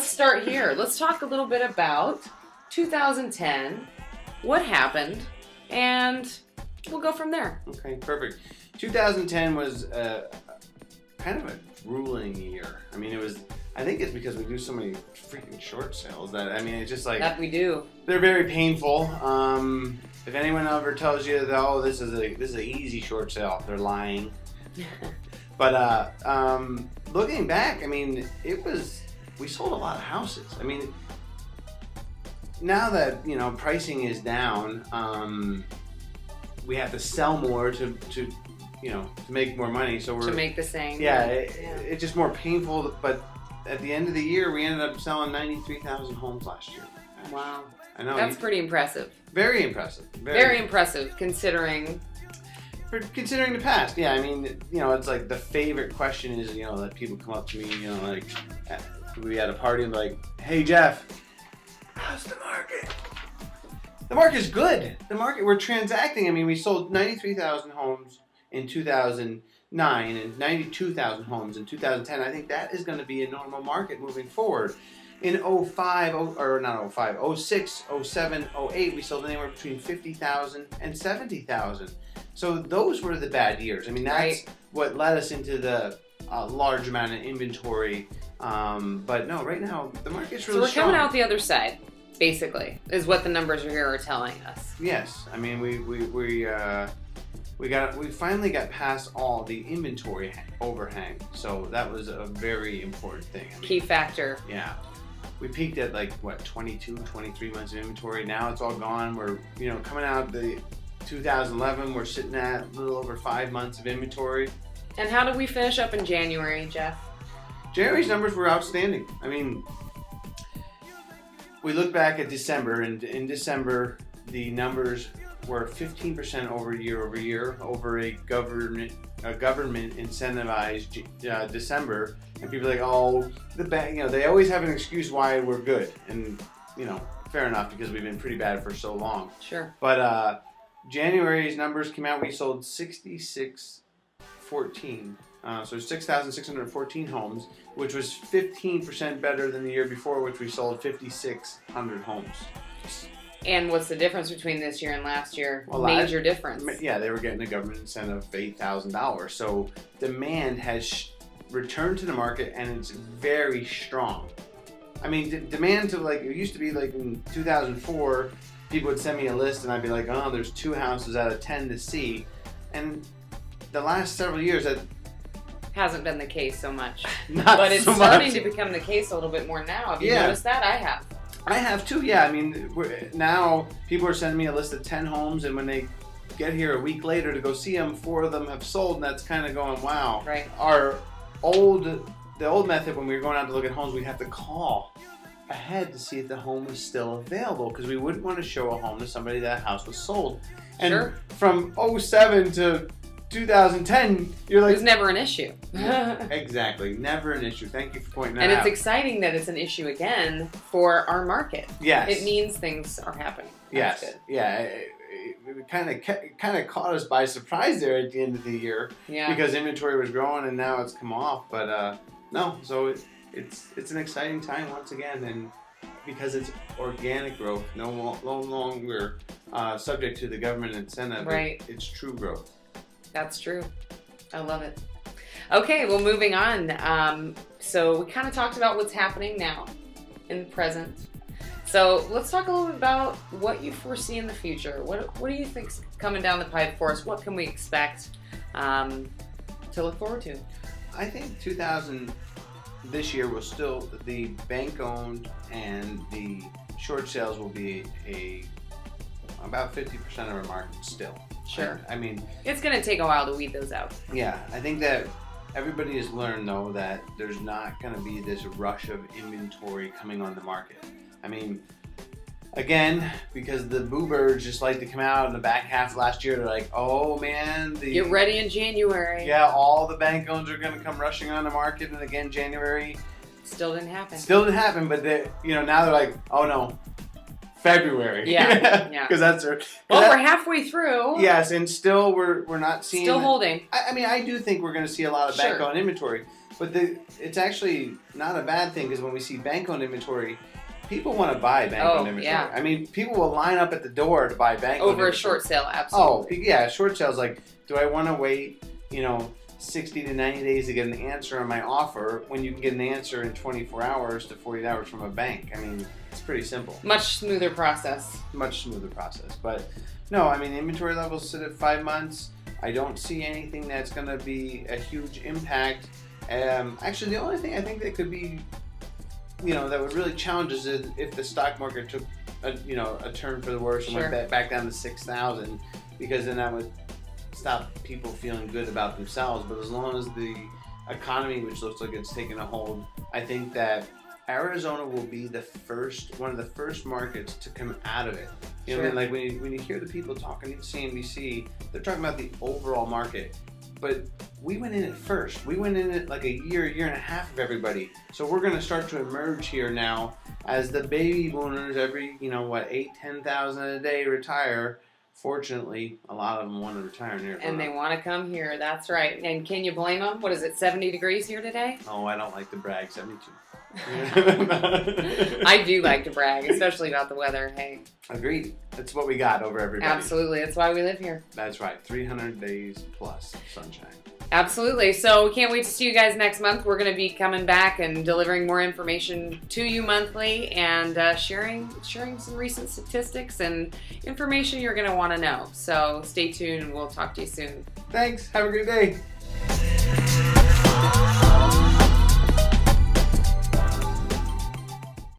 let's start here. Let's talk a little bit about 2010, what happened, and we'll go from there. Okay, perfect. 2010 was kind of a grueling year. I mean, I think it's because we do so many freaking short sales that, I mean, it's just like... That we do. They're very painful. If anyone ever tells you that, oh, this is an easy short sale, they're lying. But looking back, I mean, we sold a lot of houses. I mean, now that, pricing is down, we have to sell more to make more money. So to make the same. Yeah, it's just more painful. But at the end of the year, we ended up selling 93,000 homes last year. Wow. I know. That's pretty impressive. Very impressive. Very impressive considering the past. Yeah, I mean, it's like the favorite question is, that people come up to me, like we had a party and like, hey Jeff, how's the market? The market's good. We're transacting. I mean, we sold 93,000 homes in 2009 and 92,000 homes in 2010. I think that is going to be a normal market moving forward. In 06, 07, 08, we sold anywhere between 50,000 and 70,000. So those were the bad years. I mean, that's what led us into the large amount of inventory. But no, right now, the market's really strong. So we're coming out the other side, basically, is what the numbers here are telling us. Yes. I mean, we finally got past all the inventory overhang. So that was a very important thing. I mean, key factor. Yeah. We peaked at 22, 23 months of inventory. Now it's all gone. We're, coming out the 2011, we're sitting at a little over 5 months of inventory. And how did we finish up in January, Jeff? January's numbers were outstanding. I mean, we look back at December, and in December, the numbers were 15% year over year over a government incentivized December. And people are like, oh, the bank, they always have an excuse why we're good. And, fair enough, because we've been pretty bad for so long. Sure. But January's numbers came out, we sold 6,614. So 6,614 homes, which was 15% better than the year before, which we sold 5,600 homes. And what's the difference between this year and last year? Well, major difference. Yeah, they were getting a government incentive of $8,000. So demand has returned to the market, and it's very strong. I mean, demand to it used to be in 2004, people would send me a list, and I'd be like, oh, there's 2 houses out of 10 to see. And the last several years, that hasn't been the case so much. But it's starting to become the case a little bit more now. Have you noticed that? I have. I have too, yeah. I mean, now people are sending me a list of 10 homes, and when they get here a week later to go see them, 4 of them have sold, and that's kind of going, wow. Right. The old method, when we were going out to look at homes, we'd have to call ahead to see if the home was still available, because we wouldn't want to show a home to somebody that house was sold. And sure. From 07 to 2010, you're like... It was never an issue. Exactly. Never an issue. Thank you for pointing that out. And it's exciting that it's an issue again for our market. Yes. It means things are happening. That's good. Yeah. It kind of caught us by surprise there at the end of the year. Yeah. Because inventory was growing and now it's come off. But no, so it's an exciting time once again, and because it's organic growth, no longer subject to the government incentive. Right. It's true growth. That's true. I love it. Okay, well, moving on. So we kind of talked about what's happening now in the present. So let's talk a little bit about what you foresee in the future. What do you think's coming down the pipe for us? What can we expect to look forward to? I think this year will still, the bank-owned and the short sales will be about 50% of our market still. Sure. I mean, it's going to take a while to weed those out. Yeah, I think that everybody has learned, though, that there's not going to be this rush of inventory coming on the market. I mean, again, because the boo birds just like to come out in the back half of last year, they're like, oh man, get ready in January. Yeah, all the bank owns are going to come rushing on the market, and again, January. Still didn't happen. But now they're like, oh no. February. Yeah. Because that's we're halfway through. Yes, and still we're not seeing. Still holding. I mean, I do think we're going to see a lot of bank-owned inventory. But it's actually not a bad thing, because when we see bank-owned inventory, people want to buy bank-owned inventory. Yeah. I mean, people will line up at the door to buy bank-owned Over inventory. a short sale, absolutely. Oh, yeah, short sales. Like, do I want to wait, 60 to 90 days to get an answer on my offer when you can get an answer in 24 hours to 48 hours from a bank? I mean, it's pretty simple. Much smoother process. Much smoother process. But no, I mean, inventory levels sit at 5 months. I don't see anything that's going to be a huge impact. Actually, the only thing I think that could be, that would really challenge us is if the stock market took a turn for the worse and went back down to 6,000, because then that would stop people feeling good about themselves. But as long as the economy, which looks like it's taking a hold, I think that Arizona will be one of the first markets to come out of it. You know what I mean? Like when you hear the people talking at CNBC, they're talking about the overall market. But we went in it first. We went in it like a year and a half of everybody. So we're going to start to emerge here now as the baby boomers, every, 10,000 a day retire. Fortunately, a lot of them want to retire in Arizona. And they want to come here. That's right. And can you blame them? What is it, 70 degrees here today? Oh, I don't like to brag. 72. I do like to brag, especially about the weather. Hey. Agreed. That's what we got over everybody. Absolutely. That's why we live here. That's right. 300 days plus sunshine. Absolutely. So we can't wait to see you guys next month. We're going to be coming back and delivering more information to you monthly, and sharing some recent statistics and information you're going to want to know. So stay tuned, and we'll talk to you soon. Thanks. Have a great day.